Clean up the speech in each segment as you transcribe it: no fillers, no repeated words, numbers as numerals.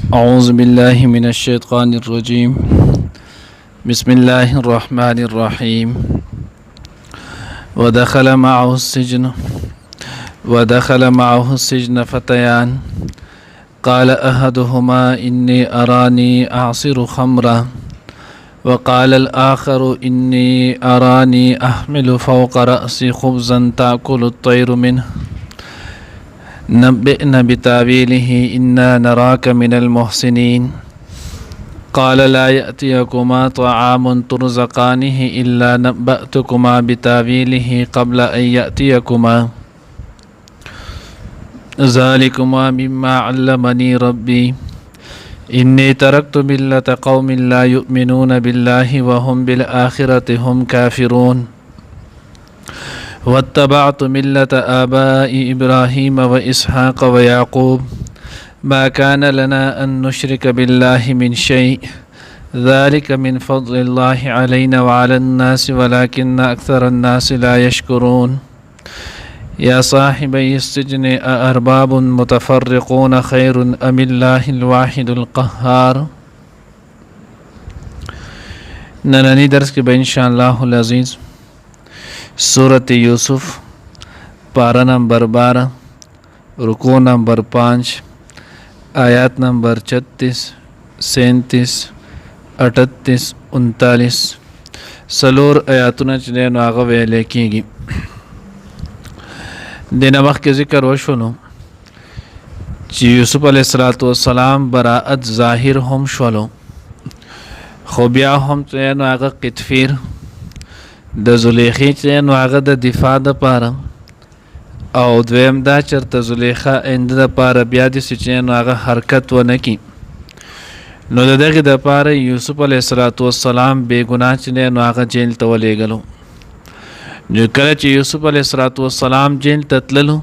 أعوذ بالله من الشيطان الرجيم. بسم الله الرحمن الرحيم. ودخل معه السجن فتيان قال أحدهما إني أراني أعصر خمرا وقال الآخر إني أراني أحمل فوق رأسي خبزا تأكل الطير منه نبئنا بتأويله إنا نراك من المحسنين قال لا يأتيكما طعام ترزقانه إلا نبأتكما بتأويله قبل أن يأتيكما ذلكما مما علمني ربي إني تركت ملة قوم لا يؤمنون بالله وهم بالآخرة هم كافرون واتبعت ملة آباء إبراهيم وإسحاق ويعقوب ما كان لنا أن نشرك بالله من شيء ذلك من فضل الله علينا وعلى الناس ولكن أكثر الناس لا يشكرون يا صاحبي السجن أأرباب متفرقون خير أم الله الواحد القهار. نننی درس کے بین شاء اللہ العزیز سورۃ یوسف پارہ نمبر 12 رکوع نمبر 5 آیات نمبر 36 37 38 39 سلور آیاتونه چې دی نو هغه ویلی کېږي. دینه مخکې ذکر وشو نو چې یوسف علیه السلام براءت ظاهر هم شولو خو بیا هم چې نو هغه قطفیر د زلیخې چې نو هغه د دفاع دپاره او دویم دا چېرته زلیخه آینده دپاره بیا داسې چې نو هغه حرکت ونه کړي نو د دغې دپاره یوسف علیه السلام بېګناه چې دی نو هغه جیل ته ولېږلو. نو کله چې یوسف علیه السلام جیل ته تللو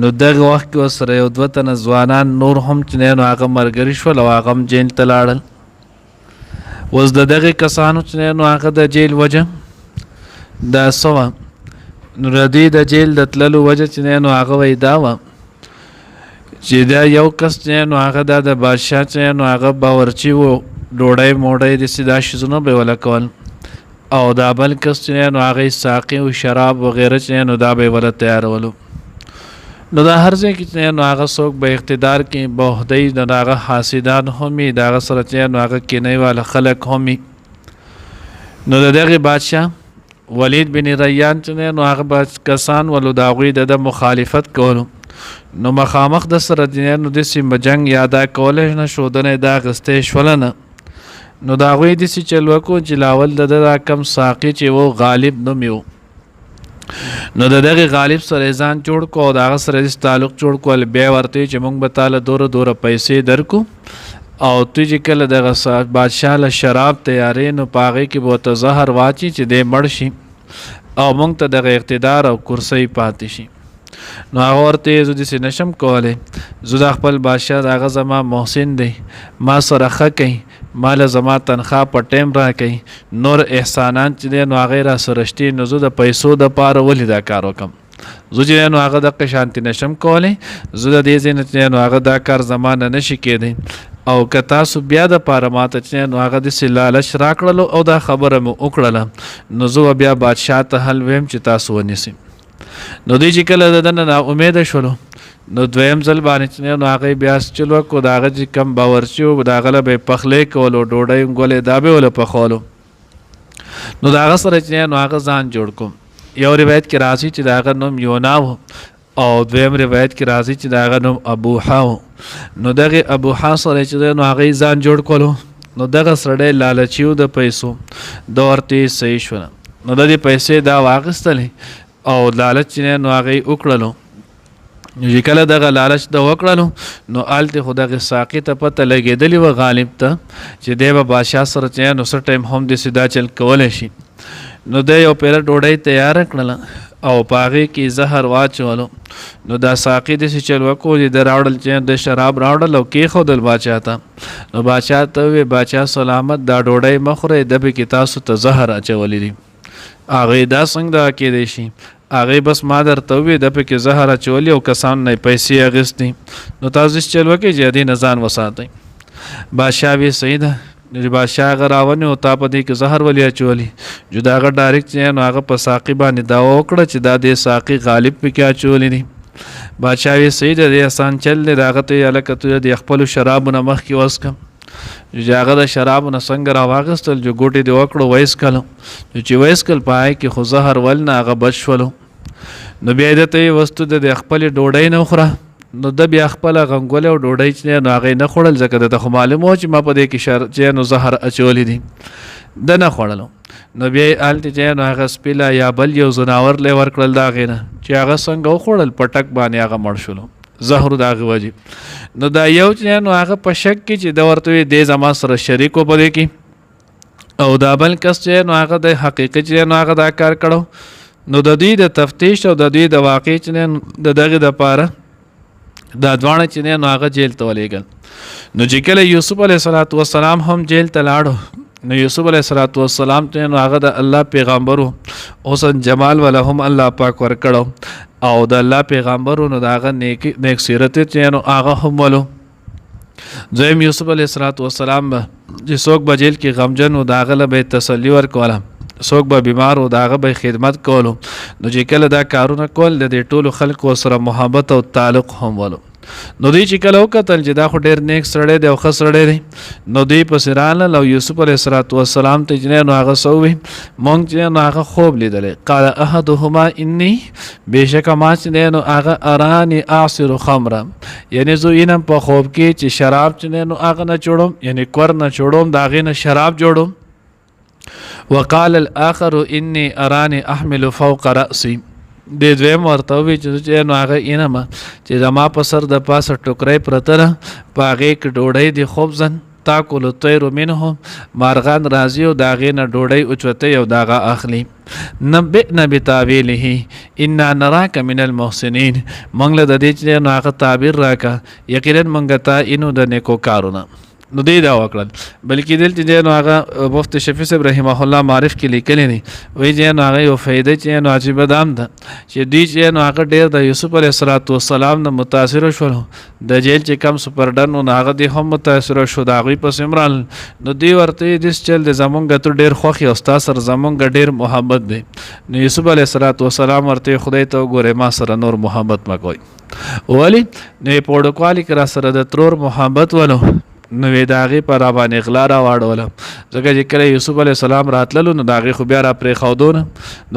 نو دغه وخت کې ورسره یو دوه تنه ځوانان نور هم چې دی نو هغه ملګري شول او هغه هم جیل ته لاړل. اوس د دغې کسانو چې دی نو هغه د جیل وجه دا څه وه نو د دوی د جیل د تللو وجه چې دی نو هغه وایي دا وه چې دا یو کس چې دی نو هغه دا د بادشاه چې دی نو هغه باورچي و ډوډۍ موډۍ داسې دا شیزونه به یې وله کول او دا بل کس چې دی نو هغه ساقي و شراب وغیره چې دی نو دا به یې وله تیارولو. نو دا هر ځای کې چې دی نو هغه څوک به اقتدار کې بهدی د هغه حاسدان هم وي د هغه سره چې دی نو هغه کینۍ والا خلک هم وي. نو د دغې بادشاه ولید بن ریان چې دی نو هغه کسان ولو د هغوی د مخالفت کولو نو مخامخ د سره دی نو داسې جنګ یا دا کولی نه ښودنه یې دا اخیستی شوله نه نو د هغوی داسې چل وکړو چې لاول د ده دا کم ساقي چې و غالب نوم یې و نو د دغې غالب سره یې ځان جوړ کړو او د هغه سره یې تعلق جوړ کړو بیا ورته چې موږ به تاله دوره پیسې درکو او ته چې کله دغه بادشاه له شراب تیارې نو په هغې کې به ورته زهر واچي چې دی مړ شي او موږ ته دغه اقتدار او کرسۍ پاتې شي. نو هغه ورته زه داسې نشم کولی زه د خپل بادشاه د هغه زما محسن دی ما سره ښه کوي ما له زما تنخوا په ټیم راکوي نور احسانات چې دی نو هغه یې راسره شتي نو زه د پیسو دپاره ولې دا کار وکړم زه چې دی نو هغه دقه شانتې نشم کولی زه د دې ځای نه چې دی نو هغه دا کار زما نه نشي کېدی او که تاسو بیا دپاره ماته چې نو هغه داسې لالچ راکړلو او دا خبره مې وکړله نو زه بیا بادشاه ته حل ویم چې تاسو ونیسئ. نو دوی چې کله د ده نه ناامیده شولو نو دویم ځل باندې چې نو هغه بیا چل وکړو د هغه چې کم باورچي و د هغه له به یې پخلی کولو ډوډۍ ګولې دا به یې وله پخولو نو د هغه سره چې نو هغه ځان جوړ کړو. یو روایت کې راځي چې د هغه نوم یونا و او دویم روایت کې راځي چې د هغه نوم ابوحا و. نو دغې ابوحا سره چې دی نو هغه یې ځان جوړ کولو نو دغه سړی لالچي و د پیسو د ورته صحیح شوله نو د دې پیسې دا واخیستلې او لالچ چې نو هغه یې وکړلو نو چې کله دغه لالچ د وکړلو نو هلته خو دغه ساقي ته پته لګېدلې وه غالب ته چې دی به بادشاه سره چې نو څه ټایم هم داسې دا چل کولی شي. نو دی یو پیله ډوډۍ تیاره کړله او په هغې کې زهر واچولو نو دا ساقي داسې چل وکړو چې د راوړل چې د شراب راوړل او کېښودل باچا ته نو باچا ته وویې باچا سلامت دا ډوډۍ مه خورئ ده پکې تاسو ته زهر اچولی دي. هغې دا څنګه دغه کېدی شي هغه بس ما درته ووی د پکې زهر اچولي او کسان نه پیسې اخیستې نو تاسو چل وکړئ چې دې نه ځان وساتئ. بادشاه وی صحیح ده. بادشاه هغه راونی او تا په دې کې زهر ولې اچولي جو د هغه ډایرکټ چې نو هغه په ساقي باندې دعوا وکړه چې دا د ساقي غالب پکې اچولي دي. بادشاه وی صحیح ده دې آسان چل دی د هغه ته هلکه ته د خپلو شرابو نه مخکې وڅکم. چې هغه د شرابو نه څنګه راواخیستل جو ګوټې دې وکړو ویسکلو چې ویسکل په هغې کې خو زهر ول نه هغه بچ شولو. نو بیا یې ده ته یې وستو د خپلې ډوډۍ نه وخوره. نو د بیا خپله غنګوله او ډوډۍ چې نو هغې نه خوړل ځکه د ته خو معلوم و چې ما په دې کې چې نو زهر اچولی دي ده نه خوړلو. نو بیا یې هلته چې نو هغه سپیله یا بل یو ځناور لی ورکړل د هغې نه چې هغه څنګه وخوړل په ټک باندې هغه مړ شولو زهرو د هغې وجې. نو دا یو چې نو هغه په شک کې چې د ورته وي دی زما سره شریک و په دې کې او دا بل کس چې نو هغه د حقیقت چې نو هغه دا کار کړو. نو د دوی د تفتیش او د دوی د واقع چې د دغې دپاره دا دواړه چې نو هغه جیل ته ولېږل. نو چې کله یوسف علیه السلام هم جیل ته لاړو نو یوسف علیه السلام ته نو هغه د الله پیغمبر و حسن جمال والا هم الله پاک ورکړو او د الله پیغمبر نو د هغه نیک سیرت چې نو هغه هم ولو. دویم یوسف علیه السلام به چې څوک به جیل کې غمجن و د هغه له به تسلي ورکوله څوک به بیمار و د هغه به خدمت کولو. نو چې کله دا کارونه کول د دې ټولو خلکو سره محبت او تعلق هم ولو. نو دوی چې کله وکتل چې دا خو ډېر نیک سړی دی او ښه سړی دی نو دوی پسې رانل او یوسف علیه السلام ته چې نو هغه څه ووایي مونږ چې نو هغه خوب لیدلی. قال احدهما انی بېشکه ما چې دی نو هغه اراني اعصر خمره یعنې زه وینم په خوب کې چې شراب چې دی نو هغه نه جوړوم یعنې کور نه جوړوم د هغې نه شراب جوړوم. وقال الاخر انی اراني احمل فوق رأسي د دویم ورته ووایي چې نو هغه اینم چې زما په سر د پاسه ټوکرۍ پرته ده په هغې کې ډوډۍ د خبزن تاکل الطیر منهم مارغان راځي او د هغې نه ډوډۍ اوچوتوي او د هغه اخلي. نبئنا بتاویله انا نراک من المحسنین موږ له د دې چې نو هغه تعبیر راکړه یقینا موږ ته اینو د نیکو کارونه. نو دی دا وکړل بلکې دلته دی نو هغه مفتی شفیع صاحب رحمه الله معرف کې لیکلی دی وایي چې نو هغه یو فایده چې نو عجیبه دا هم ده چې دوی چې نو هغه ډېر د یوسف علیه السلام نه متاثره شولو د جیل چې کم سپرډن و نو هغه دی هم متاثره شو د هغوی پسې هم رال. نو دوی ورته یې داسې چل دی زمونږ ته ډېر خوښ او ستا سره زمونږ ډېر محبت دی. نو یوسف علیه السلام ورته خدای ته وګورئ ما سره نور محبت مه کوئ ولې نو یې په وړوکوالي کې را سره د ترور محبت ولو نو یې د هغې په را باندې غلا راواړوله ځکه چې کله یوسف علیه السلام راتللو نو د هغې خو بیا را پرېښودو نه.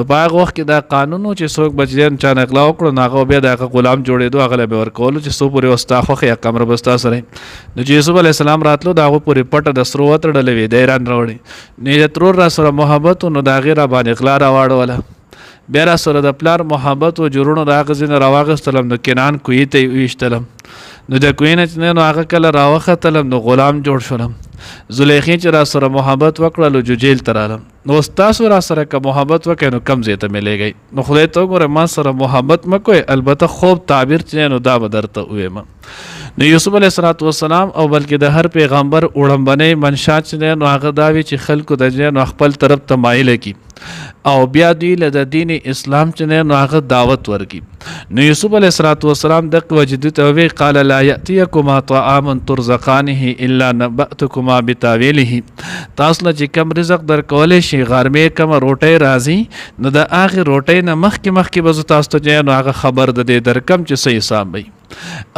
نو په هغه وخت کې دا قانون و چې څوک به چې چا نه غلا وکړو نو هغه بیا د هغه غلام جوړېدو هغه له به ورکولو چې څو پورې وستا خوښ یا کمره به ستا سره. نو چې یوسف علیه السلام راتلو د هغو پورې پټه د سرو وتړلې وې دی ران راوړې نو یې د ترور را سره محبت و نو د هغې را باندې غلا راواړوله. بیا را سره د پلار محبت و جوړونو د هغه ځینې راواخیستلم د کنعان کوهي ته یې وویشتلم. نو د کوهي نه چې نو هغه کله راوختلم نو غلام جوړ شولم. زلیخې چې را سره محبت وکړلو جو جیل ته رالم. نو ستاسو را سره که محبت وکړئ نو کم ځای ته میلیږئ. نو خدای ته وګورئ ما سره محبت مه کوئ البته خوب تعبیر چې نو دا به درته ووایم. نو یوسف علیه السلام او بلکې د هر پیغمبر وړمبنۍ منشا چې دی نو هغه دا وي چې خلکو د نو خپل طرف ته مایله کي او بیا دوی له د دین اسلام چې دی نو هغه دعوت ورکي. نو یوسف علیه السلام دغه وجدو ته وویل قال لا یأتیکما طعام ترزقانه الا نبأتکما بتاویله تاسو له چې کم رزق درکولی شي غرمې کومه روټۍ راځي نو د هغې روټۍ نه مخکې به زه تاسو ته چې نو هغه خبر د دې درکم چې څه حساب وي.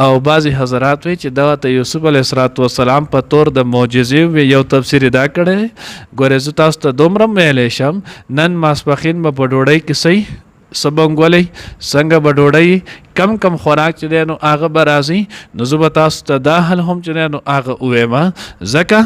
او بعضی حضرات وی چې دا ته یوسف علیه السلام په طور د معجزې وی یو تفسیر دا کړی ګورې زه تاسو ته دومره ویلی شم نن ماسپښین به په ډوډۍ کې صحیح سبنګولئ څنګه به ډوډۍ کم خوراک چې دی نو هغه به راځي نو زه به تاسو ته دا حل هم چې دی نو هغه ووایم ځکه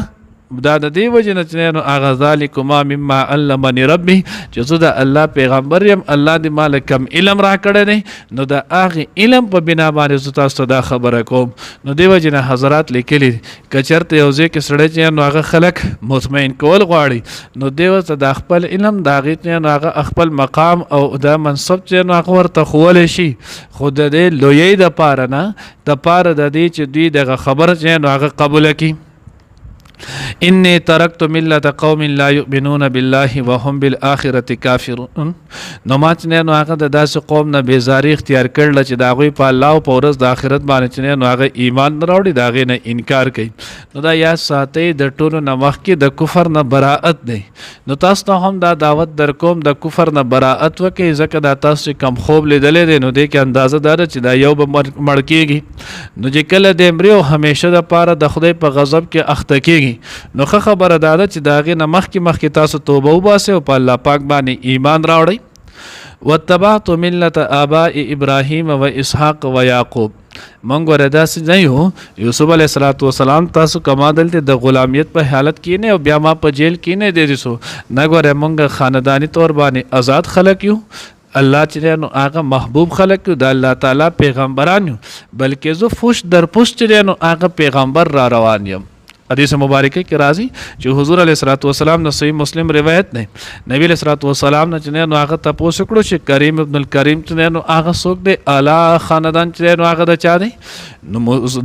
دا د دې وجې نه چې نو هغه ذلکما مما علمني ربي چې زه د الله پیغمبر یم الله دې ما له کم علم راکړی دی نو د هغې علم په بنا باندې زه تاسو ته دا خبره کوم. نو دې وجې نه حضرات لیکلي که چېرته یو ځای کې سړی چې نو هغه خلک مطمئن کول غواړي نو دې ورته د خپل علم د هغې چې نو هغه خپل مقام او دا منصب چې نو هغه ورته ښوولی شي خو د دې لویۍ دپاره نه دپاره د دې چې دوی دغه خبره چې نو هغه قبوله کړي انی ترکت ملت قوم لا یؤمنون بالله وهم بالآخرة کافرون. نو ما چې نو هغه د داسې قوم نه بیزاری اختیار کړل چې د هغوی په الله او په ورځ د آخرت باندې چې نو هغه ایمان نه راوړي، د هغې نه انکار کوي. نو دا یاد ساتئ د ټولو نه مخکې د کفر نه براءت دی. نو تاسو ته هم دا دعوت در کوم د کفر نه براءت وکړئ، ځکه دا تاسو چې کم خوب لیدلی دی نو دې کې اندازه دا ده چې دا یو به مړ کېږي. نو چې کله د مري او همیشه دپاره د خدای په غضب کې اخته کېږي نو ښه خبره دا ده چې د هغې نه مخکې تاسو توبه وباسئ او په الله پاک باندې ایمان راوړئ. واتبعت ملت آباء ابراهیم و اسحاق و یعقوب. مونږ ګوره داسې نه یو، یوسف علیه السلام تاسو کما دلته د غلامیت په حالت کې نه او بیا ما په جیل کې نه دی سو نه، ګوره مونږ خاندانی طور باندې آزاد خلک یو، الله چې نو هغه محبوب خلک یو، د الله تعالی پیغمبران یو، بلکې زه فوش در پوش چې نو هغه پیغمبر را روان یم. حدیث مبارکه کې راځي چې حضور علیه السلام د صحیح مسلم روایت دی، نبی علیه السلام نه چې نو هغه تپوس وکړو چې کریم ابن الکریم چې نو هغه څوک دی، اعلی خاندان چې نو هغه د چا دی؟ نو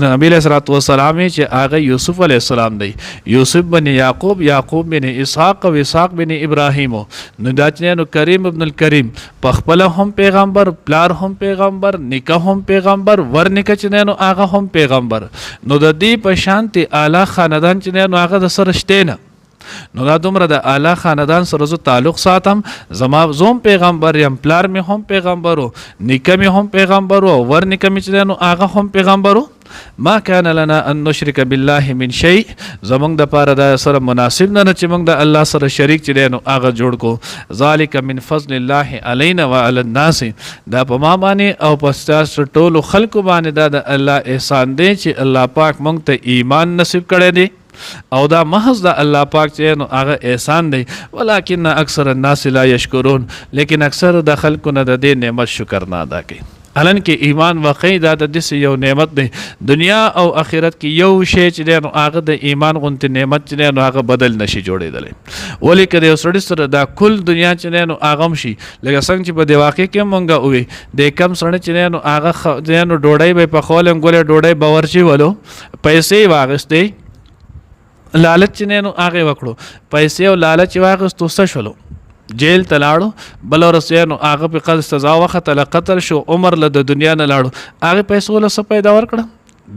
نبی علیه السلام چې هغه یوسف علیه السلام دی، یوسف بن یعقوب، یعقوب بن اسحاق او اسحاق بن ابراهیم. نو دا چې نو کریم ابن الکریم په خپل هم پیغمبر، پلار هم پیغمبر، نیکه هم پیغمبر، ورنیکه چې نو هغه هم پیغمبر. نو د دې په شانتي اعلی خاندان چې نو هغه د سره شته نه، نو دا دومره د اعلی خاندان سره زه تعلق ساتم. زوم پیغمبر یم، پلار مې هم پیغمبر و، نیکه مې هم پیغمبر و، ورنیکه مې چې نو هغه هم پیغمبر و. ما کان لنا ان نشرک بالله من شیء. زمونږ د پاره دا سره مناسب نه چې موږ د الله سره شریک چې دی نو هغه جوړ کو. ذالک من فضل الله علینا وعلى الناس. دا په ما باندې او په ستاسو ټولو خلکو باندې دا د الله احسان دی چې الله پاک موږ ته ایمان نصیب کړی دی او دا محض د الله پاک چې نو هغه احسان دی. ولکن اکثر الناس لا یشکرون. لیکن اکثر د خلکو نه د دې نعمت شکر نه ادا کوي. حالان کې ایمان واقعي دا د داسې یو نعمت دی، دنیا او آخرت کې یو شی چې دی نو هغه د ایمان غوندې نعمت چې دی نو هغه بدل نشي جوړېدلی. ولې که د یو سړي سره دا کل دنیا چې دی نو هغه هم شي، لکه څنګه چې په دې واقع کې مونږ ووي د کم سړی چې دی نو هغه دی نو ډوډۍ به یې پخولی ګولې ډوډۍ به ورچي ولو، پیسې یې واخیستې، لالچ چې دی نو هغه یې وکړو، پیسې او لالچ یې واخیستو، څه شولو؟ جیل ته لاړو، بل ورځ نو هغه په قتل سزا وختله، قتل شو، عمر له د دنیا نه لاړو، هغې پیسو له څه پیدا ورکړه؟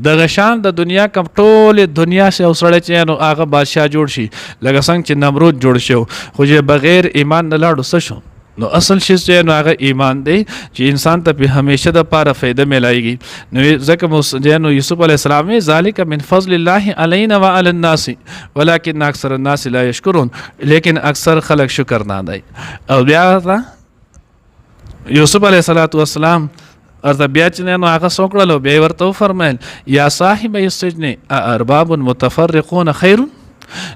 دغه شان د دنیا کم ټولې دنیا سه یو سړی چې نو هغه بادشاه جوړ شي، لکه څنګه چې نمرود جوړ شو، خو چې بغیر ایمان نه لاړو څه شو؟ نو اصل شی چې نو هغه ایمان دی چې انسان ته په همیشه د پاره فایده ملایږي. نو ځکه نو یوسف علیه السلام ذالک من فضل الله علینا وعلى الناس ولکن اکثر الناس لا یشکرون. لیکن اکثر خلک شکر نه دی. او بیا یوسف علیه السلام ارته بیا چې نو هغه څه کړل، بیا ورته وفرمیل یا صاحب السجن ارباب متفرقون خیر.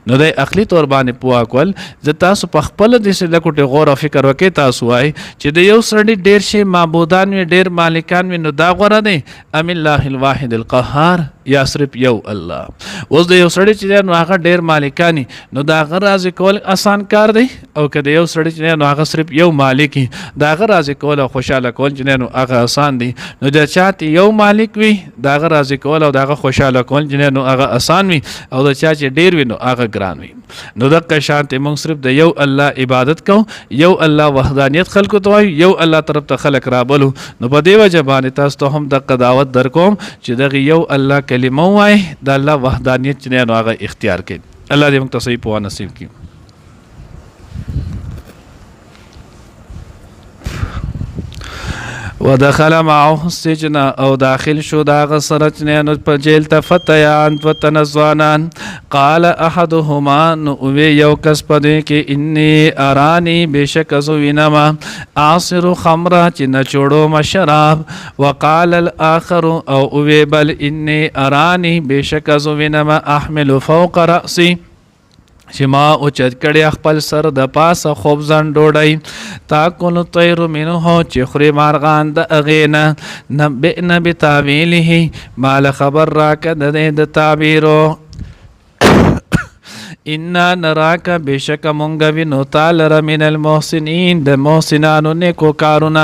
نو د عقلي طور باندې پوه کول، زه تاسو په خپل داسې لکوټې غور او فکر وکړئ، تاسو وایئ چې د یو سړي ډېر شي معبودان وي، ډېر مالکان وي، نو دا غوره دی ام الله الواحد القهار یا صرف یو الله؟ اوس د یو سړي چې دی نو هغه ډېر مالکان وي، نو د هغه راضي کول اسان کار دی، او که د یو سړي چې دی نو هغه صرف یو مالک وي، د هغه راضي کول او خوشحاله کول چې دی نو هغه اسان دی. نو د چا یو مالک وي، د هغه راضي کول او د هغه خوشحاله کول چې دی نو هغه اسان وي، او د چا چې ډېر وي نو هغه ګران وي. نو دغه شانتې موږ صرف د یو الله عبادت کوو، یو الله وحدانیت خلکو ته وایو، یو الله طرف ته خلک رابلو. نو په دې وجه باندې تاسو ته هم دغه دعوت در کوم چې دغه یو الله کلمه ووایئ، د الله وحدانیت چې دی نو هغه اختیار کړئ. الله دې موږ ته صحیح پوهه نصیب کړي. ودخل معه السجن او داخل شو دا غسر چنین په جیل ته فتیان وتنزوانان. قال احدهما نو یو کس پدې کې انی ارانی بشک زو وینما عاصر خمر چې نچوړو مشراب. وقال الاخر او بل انی ارانی بشک زو وینما احمل فوق رأسی چې ما اوچت کړی خپل سر د پاسه خوبزن ډوډۍ. تاکل طیر منه چې خوري مارغان د هغې نه. نبئنا بتاویله مال خبر راکه د دې د تعبیرو. انا نراک بشک مونږ وینو تعالی من المحسنین د محسنانو نیکو کارونه.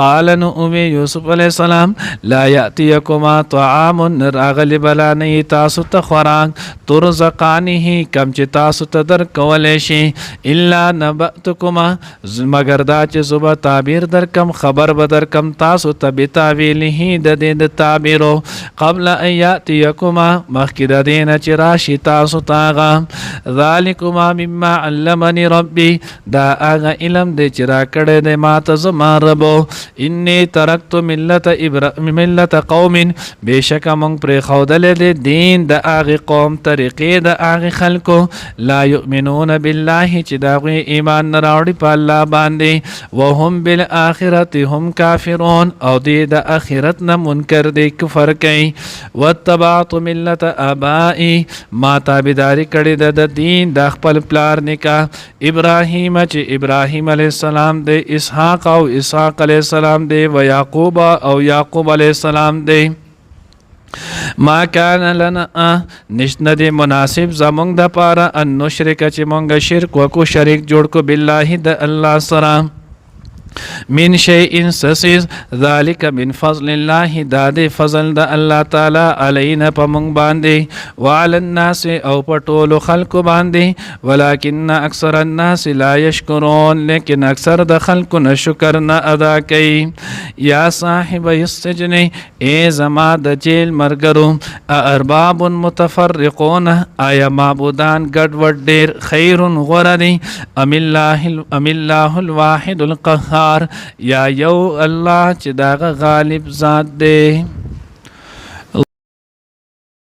قال نو اوی یوسف علیہ السلام لا یاتیکما طعام راغلی بلا نه تاسو ته خوراک ترزقانه کم چې تاسو ته در کولای شي الا نبأتکما مگر دا چې زوبه تعبیر در کم خبر بدر کم تاسو ته بتاویله د دې د تعبیرو قبل ان یاتیکما مخکې د دې نه چې راشي تاسو ته ذالکما مما علمني ربي دا هغه علم دی چې را کړی دی ماته زما ربو انی ترکت ملت قوم بشک مونږ پرې ښودلی دی دین د هغې قوم طریقې د هغې خلکو لا یؤمنون بالله چې د هغوی ایمان نه راوړي په الله باندې وهم بالآخرت هم کافرون او دی د آخرت نه منکر دی کفر کوي واتبعت ملت آبائی ما تابعداري کړې د دین د خپل پلار نکاح ابراهیم چې ابراهیم علیه السلام دی اسحاق او اسحاق علیه السلام دی و یعقوب او یعقوب علیه السلام دی ما کان لنا نشنه دی مناسب زمونږ د پاره ان نشرک چې مونږ شرک وکړو شریک جوړ کو بالله د الله سره من شيء سسیز ذالک من فضل الله دا د فضل د الله تعالی علینا په مونږ باندې وعلى الناس او په ټولو خلکو باندې ولکن اکثر الناس لا یشکرون لیکن اکثر د خلکو نه شکر نه ادا کوي. یا صاحب السجن ای زما د جیل مرګرو ارباب متفرقون آیا معبودان ګډ وډ ډیر خیر غوره دي ام الله الواحد القهار یا یو الله چې داغه غالب ذات دی.